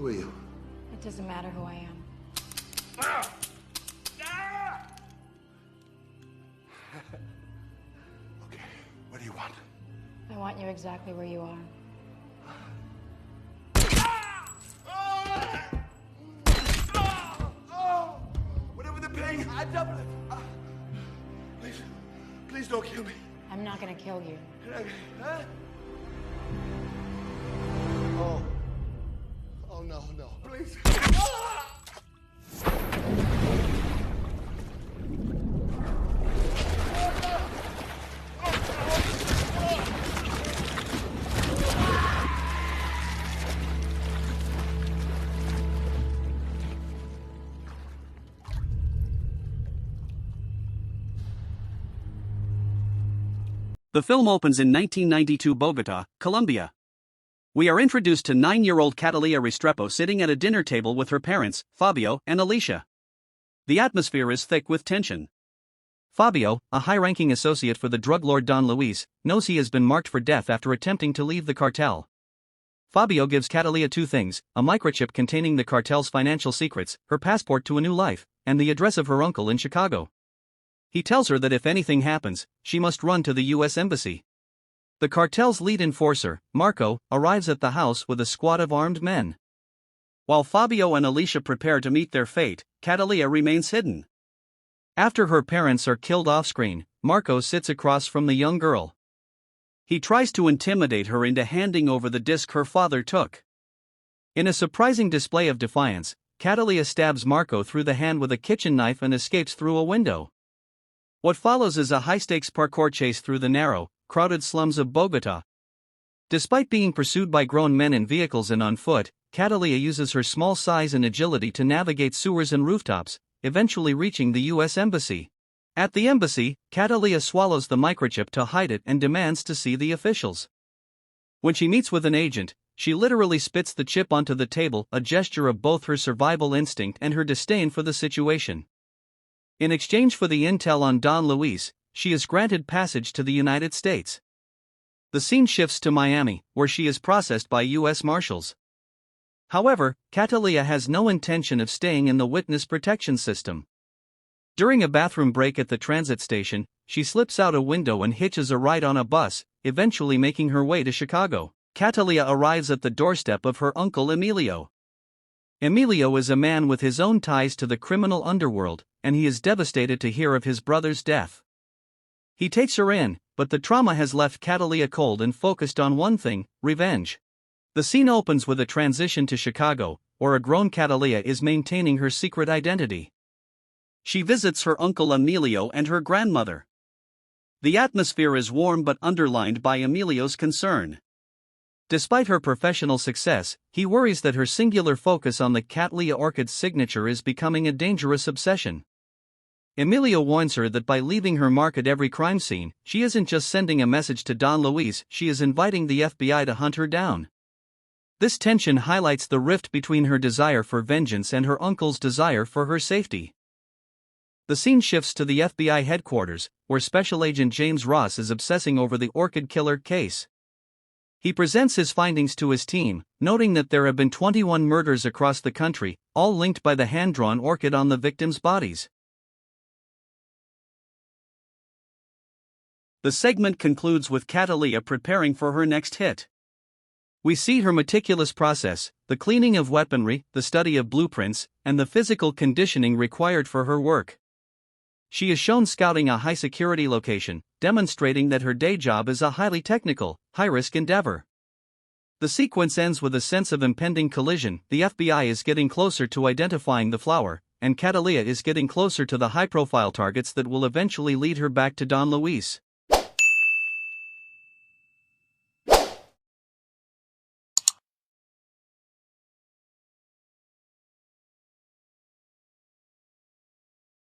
Who are you? It doesn't matter who I am. Okay, what do you want? I want you exactly where you are. Whatever the pain, I double it. Please, please don't kill me. I'm not gonna kill you. Huh? Oh. Oh, no, no. Please. The film opens in 1992 Bogota, Colombia. We are introduced to 9-year-old Cataleya Restrepo sitting at a dinner table with her parents, Fabio and Alicia. The atmosphere is thick with tension. Fabio, a high-ranking associate for the drug lord Don Luis, knows he has been marked for death after attempting to leave the cartel. Fabio gives Cataleya two things: a microchip containing the cartel's financial secrets, her passport to a new life, and the address of her uncle in Chicago. He tells her that if anything happens, she must run to the U.S. Embassy. The cartel's lead enforcer, Marco, arrives at the house with a squad of armed men. While Fabio and Alicia prepare to meet their fate, Cataleya remains hidden. After her parents are killed off-screen, Marco sits across from the young girl. He tries to intimidate her into handing over the disc her father took. In a surprising display of defiance, Cataleya stabs Marco through the hand with a kitchen knife and escapes through a window. What follows is a high-stakes parkour chase through the narrow, crowded slums of Bogota. Despite being pursued by grown men in vehicles and on foot, Cataleya uses her small size and agility to navigate sewers and rooftops, eventually reaching the U.S. Embassy. At the embassy, Cataleya swallows the microchip to hide it and demands to see the officials. When she meets with an agent, she literally spits the chip onto the table, a gesture of both her survival instinct and her disdain for the situation. In exchange for the intel on Don Luis, she is granted passage to the United States. The scene shifts to Miami, where she is processed by U.S. Marshals. However, Cataleya has no intention of staying in the witness protection system. During a bathroom break at the transit station, she slips out a window and hitches a ride on a bus, eventually making her way to Chicago. Cataleya arrives at the doorstep of her uncle Emilio. Emilio is a man with his own ties to the criminal underworld, and he is devastated to hear of his brother's death. He takes her in, but the trauma has left Cataleya cold and focused on one thing: revenge. The scene opens with a transition to Chicago, where a grown Cataleya is maintaining her secret identity. She visits her uncle Emilio and her grandmother. The atmosphere is warm but underlined by Emilio's concern. Despite her professional success, he worries that her singular focus on the Cataleya orchid's signature is becoming a dangerous obsession. Emilio warns her that by leaving her mark at every crime scene, she isn't just sending a message to Don Luis, she is inviting the FBI to hunt her down. This tension highlights the rift between her desire for vengeance and her uncle's desire for her safety. The scene shifts to the FBI headquarters, where Special Agent James Ross is obsessing over the orchid killer case. He presents his findings to his team, noting that there have been 21 murders across the country, all linked by the hand-drawn orchid on the victims' bodies. The segment concludes with Cataleya preparing for her next hit. We see her meticulous process, the cleaning of weaponry, the study of blueprints, and the physical conditioning required for her work. She is shown scouting a high-security location, demonstrating that her day job is a highly technical, high-risk endeavor. The sequence ends with a sense of impending collision. The FBI is getting closer to identifying the flower, and Cataleya is getting closer to the high-profile targets that will eventually lead her back to Don Luis.